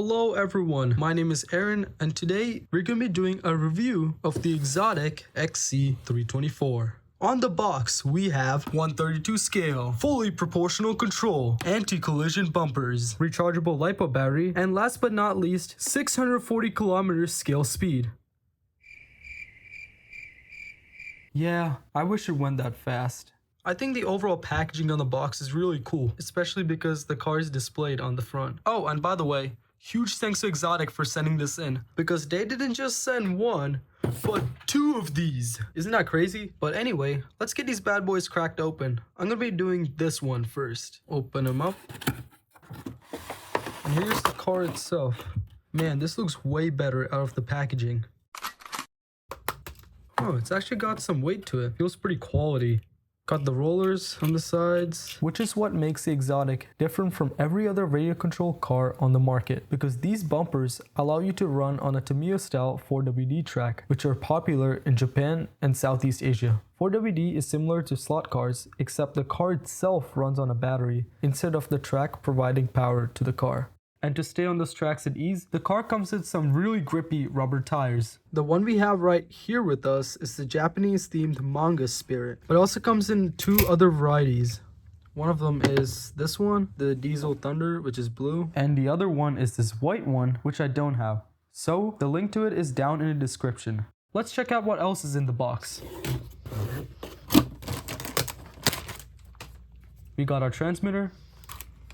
Hello everyone, my name is Aaron and today we're going to be doing a review of the Xotik XC324. On the box we have 132 scale, fully proportional control, anti-collision bumpers, rechargeable LiPo battery, and last but not least 640 kilometers scale speed. Yeah, I wish it went that fast. I think the overall packaging on the box is really cool, especially because the car is displayed on the front. Oh, and by the way, huge thanks to Xotik for sending this in, because they didn't just send one, but two of these. Isn't that crazy? But anyway, let's get these bad boys cracked open. I'm gonna be doing this one first. Open them up. And here's the car itself. Man, this looks way better out of the packaging. Oh, it's actually got some weight to it. Feels pretty quality. Got the rollers on the sides, which is what makes the Xotik different from every other radio control car on the market, because these bumpers allow you to run on a Tamiya style 4WD track, which are popular in Japan and Southeast Asia. 4WD is similar to slot cars, except the car itself runs on a battery instead of the track providing power to the car. And to stay on those tracks at ease, the car comes with some really grippy rubber tires. The one we have right here with us is the Japanese themed manga Spirit, but it also comes in two other varieties. One of them is this one, the Diesel Thunder, which is blue, and the other one is this white one, which I don't have. So the link to it is down in the description. Let's check out what else is in the box. We got our transmitter,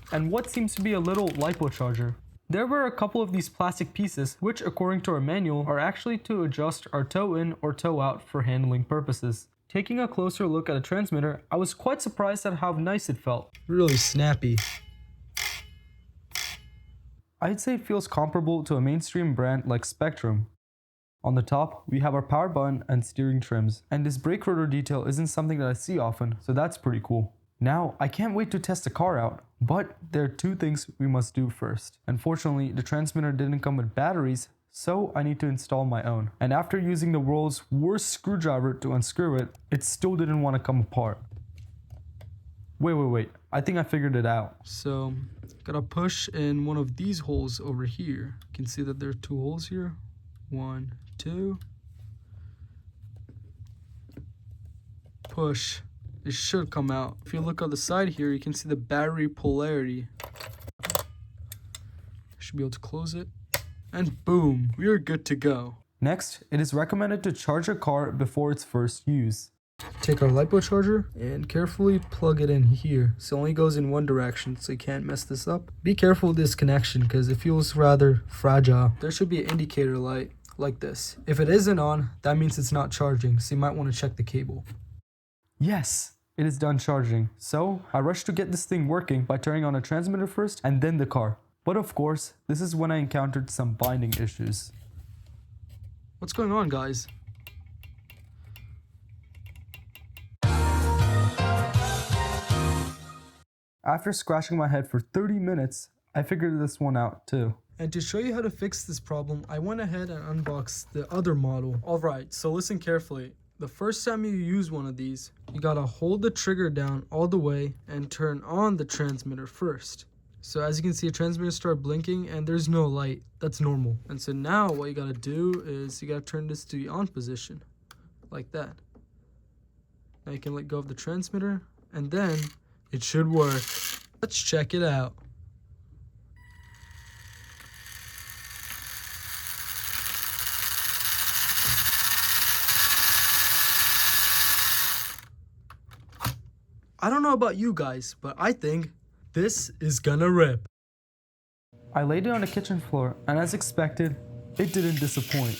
and what seems to be a little LiPo charger. There were a couple of these plastic pieces, which according to our manual are actually to adjust our toe in or toe out for handling purposes. Taking a closer look at a transmitter, I was quite surprised at how nice it felt. Really snappy. I'd say it feels comparable to a mainstream brand like Spectrum. On the top, we have our power button and steering trims, and this brake rotor detail isn't something that I see often, so that's pretty cool. Now, I can't wait to test the car out, but there are two things we must do first. Unfortunately, the transmitter didn't come with batteries, so I need to install my own. And after using the world's worst screwdriver to unscrew it, it still didn't want to come apart. Wait, I think I figured it out. So, gotta push in one of these holes over here. You can see that there are two holes here. 1, 2. Push. It should come out. If you look on the side here, you can see the battery polarity. Should be able to close it. And boom, we are good to go. Next, it is recommended to charge a car before its first use. Take our LiPo charger and carefully plug it in here. So it only goes in one direction, so you can't mess this up. Be careful with this connection because it feels rather fragile. There should be an indicator light like this. If it isn't on, that means it's not charging, so you might want to check the cable. Yes! It is done charging, so I rushed to get this thing working by turning on a transmitter first and then the car. But of course, this is when I encountered some binding issues. What's going on, guys? After scratching my head for 30 minutes, I figured this one out too. And to show you how to fix this problem, I went ahead and unboxed the other model. Alright, so listen carefully. The first time you use one of these, you gotta hold the trigger down all the way and turn on the transmitter first. So as you can see, a transmitter start blinking and there's no light. That's normal. And so now what you gotta do is you gotta turn this to the on position, like that. Now you can let go of the transmitter and then it should work. Let's check it out. I don't know about you guys, but I think this is gonna rip. I laid it on the kitchen floor, and as expected, it didn't disappoint.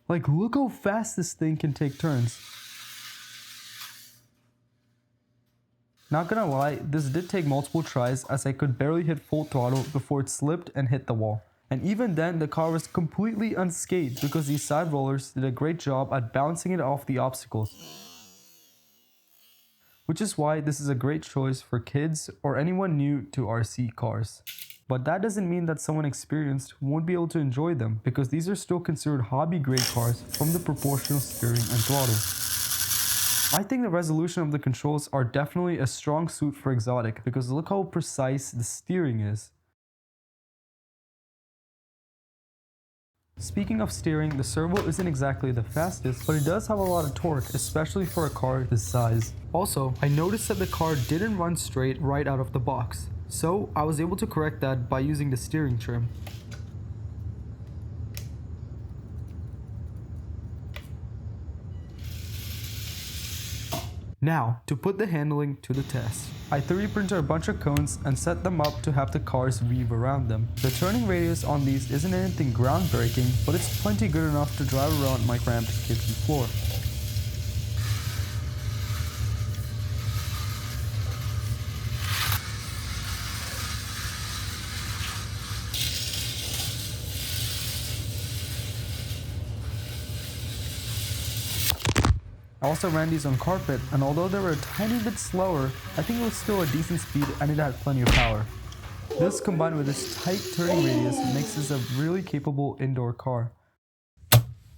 Like, look how fast this thing can take turns. Not gonna lie, this did take multiple tries as I could barely hit full throttle before it slipped and hit the wall. And even then, the car was completely unscathed because these side rollers did a great job at bouncing it off the obstacles. Which is why this is a great choice for kids or anyone new to RC cars. But that doesn't mean that someone experienced won't be able to enjoy them, because these are still considered hobby grade cars from the proportional steering and throttle. I think the resolution of the controls are definitely a strong suit for Xotik, because look how precise the steering is. Speaking of steering, the servo isn't exactly the fastest, but it does have a lot of torque, especially for a car this size. Also, I noticed that the car didn't run straight right out of the box, so I was able to correct that by using the steering trim. Now, to put the handling to the test. I 3D printed a bunch of cones and set them up to have the cars weave around them. The turning radius on these isn't anything groundbreaking, but it's plenty good enough to drive around my cramped kitchen floor. I also ran these on carpet, and although they were a tiny bit slower, I think it was still a decent speed and it had plenty of power. This combined with this tight turning radius makes this a really capable indoor car.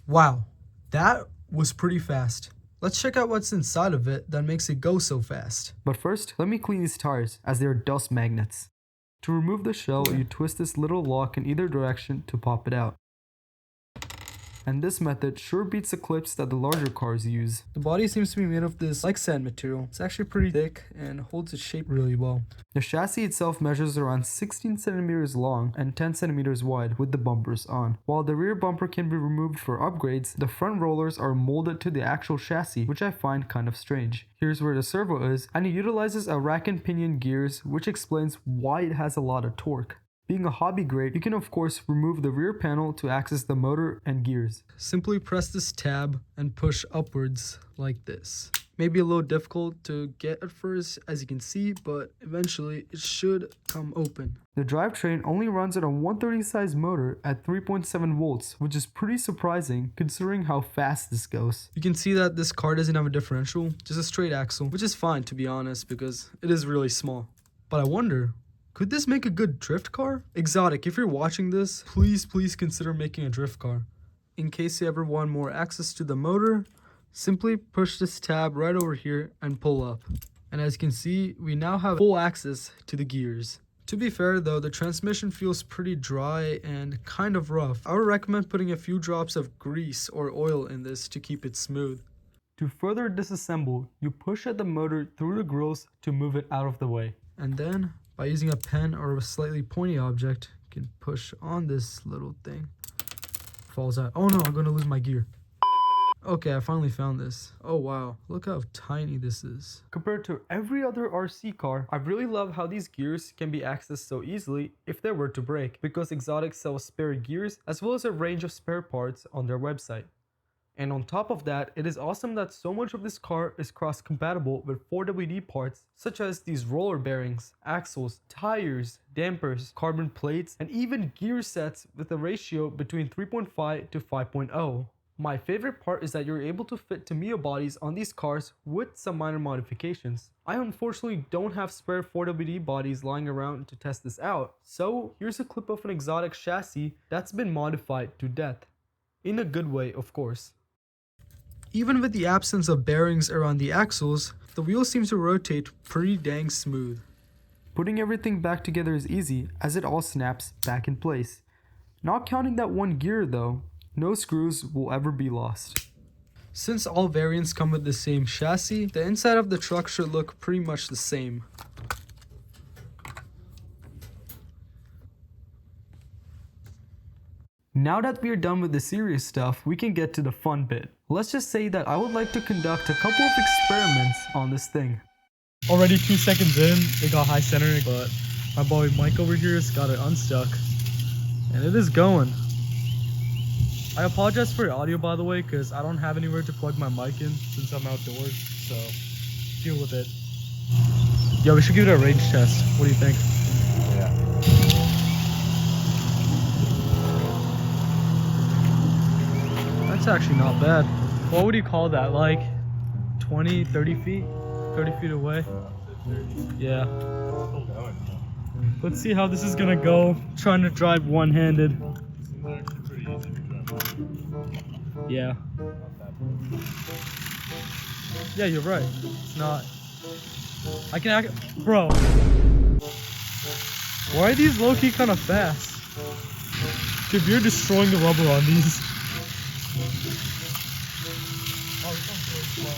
Wow, that was pretty fast. Let's check out what's inside of it that makes it go so fast. But first, let me clean these tires, as they are dust magnets. To remove the shell, you twist this little lock in either direction to pop it out. And this method sure beats the clips that the larger cars use. The body seems to be made of this like sand material. It's actually pretty thick and holds its shape really well. The chassis itself measures around 16 centimeters long and 10 centimeters wide with the bumpers on. While the rear bumper can be removed for upgrades, the front rollers are molded to the actual chassis, which I find kind of strange. Here's where the servo is, and it utilizes a rack and pinion gears, which explains why it has a lot of torque. Being a hobby grade, you can of course remove the rear panel to access the motor and gears. Simply press this tab and push upwards like this. Maybe a little difficult to get at first, as you can see, but eventually it should come open. The drivetrain only runs on a 130 size motor at 3.7 volts, which is pretty surprising considering how fast this goes. You can see that this car doesn't have a differential, just a straight axle, which is fine to be honest because it is really small. But I wonder, could this make a good drift car? Xotik, if you're watching this, please consider making a drift car. In case you ever want more access to the motor, simply push this tab right over here and pull up. And as you can see, we now have full access to the gears. To be fair though, the transmission feels pretty dry and kind of rough. I would recommend putting a few drops of grease or oil in this to keep it smooth. To further disassemble, you push at the motor through the grills to move it out of the way. And then, by using a pen or a slightly pointy object, you can push on this little thing. Falls out. Oh no, I'm gonna lose my gear. Okay, I finally found this. Oh wow, look how tiny this is. Compared to every other RC car, I really love how these gears can be accessed so easily if they were to break, because Xotik sells spare gears as well as a range of spare parts on their website. And on top of that, it is awesome that so much of this car is cross-compatible with 4WD parts such as these roller bearings, axles, tires, dampers, carbon plates, and even gear sets with a ratio between 3.5 to 5.0. My favorite part is that you're able to fit Tamiya bodies on these cars with some minor modifications. I unfortunately don't have spare 4WD bodies lying around to test this out, so here's a clip of an Xotik chassis that's been modified to death. In a good way, of course. Even with the absence of bearings around the axles, the wheel seems to rotate pretty dang smooth. Putting everything back together is easy as it all snaps back in place. Not counting that one gear though, no screws will ever be lost. Since all variants come with the same chassis, the inside of the truck should look pretty much the same. Now that we are done with the serious stuff, we can get to the fun bit. Let's just say that I would like to conduct a couple of experiments on this thing. Already 2 seconds in, it got high centering, but my boy Mike over here has got it unstuck. And it is going. I apologize for your audio by the way, because I don't have anywhere to plug my mic in since I'm outdoors, so deal with it. Yo, we should give it a range test. What do you think? Yeah. That's actually not bad. What would you call that? Like 20, 30 feet? 30 feet away? Yeah. Let's see how this is gonna go. Trying to drive one-handed. It's actually pretty easy to drive one. Yeah. Not that bad. Yeah, you're right. It's not. I can act. Bro. Why are these low-key kind of fast? Dude, you're destroying the rubber on these. Oh, this one's really slow.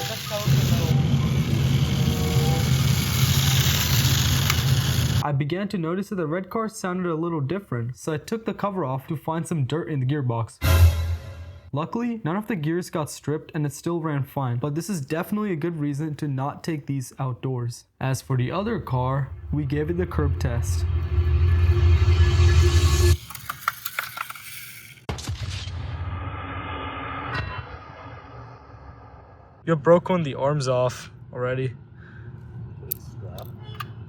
That's how it's I began to notice that the red car sounded a little different, so I took the cover off to find some dirt in the gearbox. Luckily, none of the gears got stripped and it still ran fine, but this is definitely a good reason to not take these outdoors. As for the other car, we gave it the curb test. You broke one of the arms off already.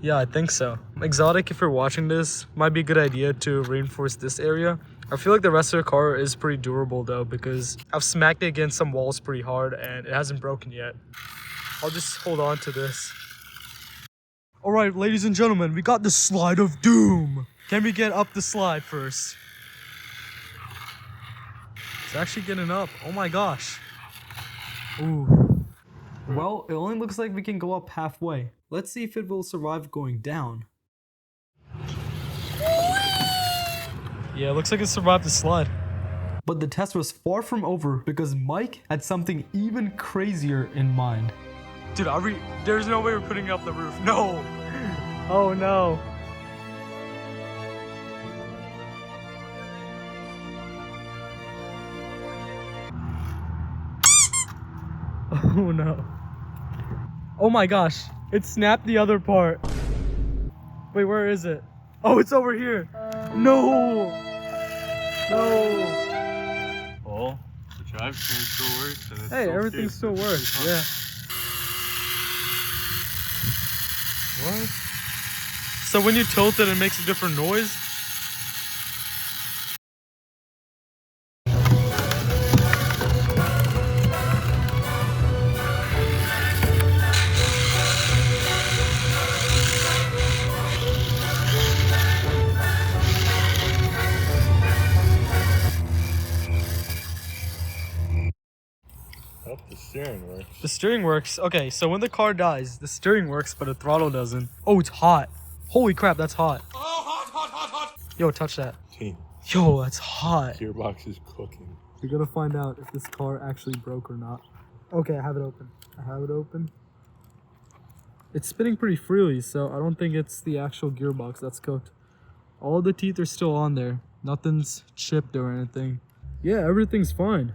Yeah, I think so. Xotik, if you're watching this, might be a good idea to reinforce this area. I feel like the rest of the car is pretty durable though, because I've smacked it against some walls pretty hard and it hasn't broken yet. I'll just hold on to this. Alright, ladies and gentlemen, we got the slide of doom. Can we get up the slide first? It's actually getting up. Oh my gosh. Ooh. Well, it only looks like we can go up halfway. Let's see if it will survive going down. Yeah, it looks like it survived the slide. But the test was far from over because Mike had something even crazier in mind. Dude, there's no way we're putting up the roof. No! Oh no. Oh no. Oh my gosh, it snapped the other part. Wait, where is it? Oh, it's over here. No! No! Well, the drivetrain still works. And it's Hey, everything still works, yeah. What? So when you tilt it, it makes a different noise? Oh, the steering works. The steering works. Okay, so when the car dies, the steering works, but the throttle doesn't. Oh, it's hot. Holy crap, that's hot. Oh, hot. Yo, touch that. Team. Yo, that's hot. Gearbox is cooking. We're gonna find out if this car actually broke or not. Okay, I have it open. It's spinning pretty freely, so I don't think it's the actual gearbox that's cooked. All the teeth are still on there. Nothing's chipped or anything. Yeah, everything's fine.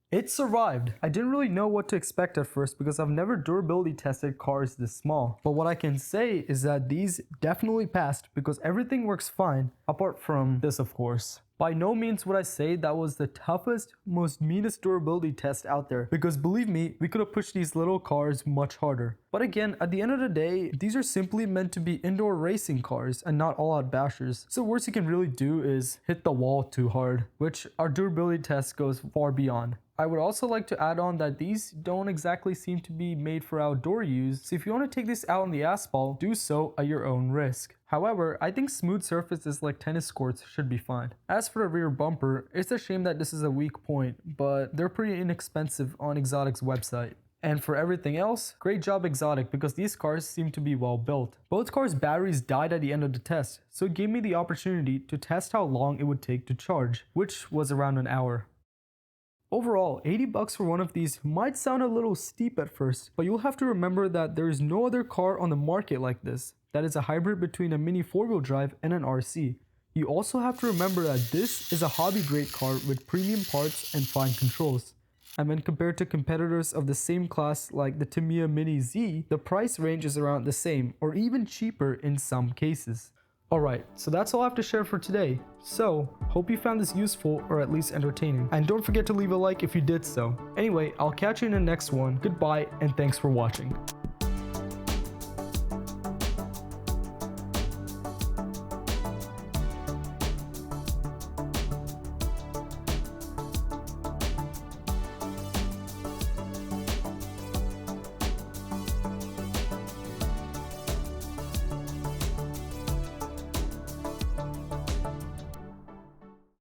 It survived. I didn't really know what to expect at first because I've never durability tested cars this small. But what I can say is that these definitely passed because everything works fine, apart from this of course. By no means would I say that was the toughest, most meanest durability test out there, because believe me, we could have pushed these little cars much harder. But again, at the end of the day, these are simply meant to be indoor racing cars and not all-out bashers. So the worst you can really do is hit the wall too hard, which our durability test goes far beyond. I would also like to add on that these don't exactly seem to be made for outdoor use, so if you want to take this out on the asphalt, do so at your own risk. However, I think smooth surfaces like tennis courts should be fine. As for the rear bumper, it's a shame that this is a weak point, but they're pretty inexpensive on Xotik's website. And for everything else, great job Xotik, because these cars seem to be well built. Both cars' batteries died at the end of the test, so it gave me the opportunity to test how long it would take to charge, which was around an hour. Overall, $80 for one of these might sound a little steep at first, but you'll have to remember that there is no other car on the market like this that is a hybrid between a mini 4-wheel drive and an RC. You also have to remember that this is a hobby-grade car with premium parts and fine controls. And when compared to competitors of the same class like the Tamiya Mini Z, the price range is around the same or even cheaper in some cases. Alright, so that's all I have to share for today. So, hope you found this useful or at least entertaining. And don't forget to leave a like if you did so. Anyway, I'll catch you in the next one. Goodbye and thanks for watching.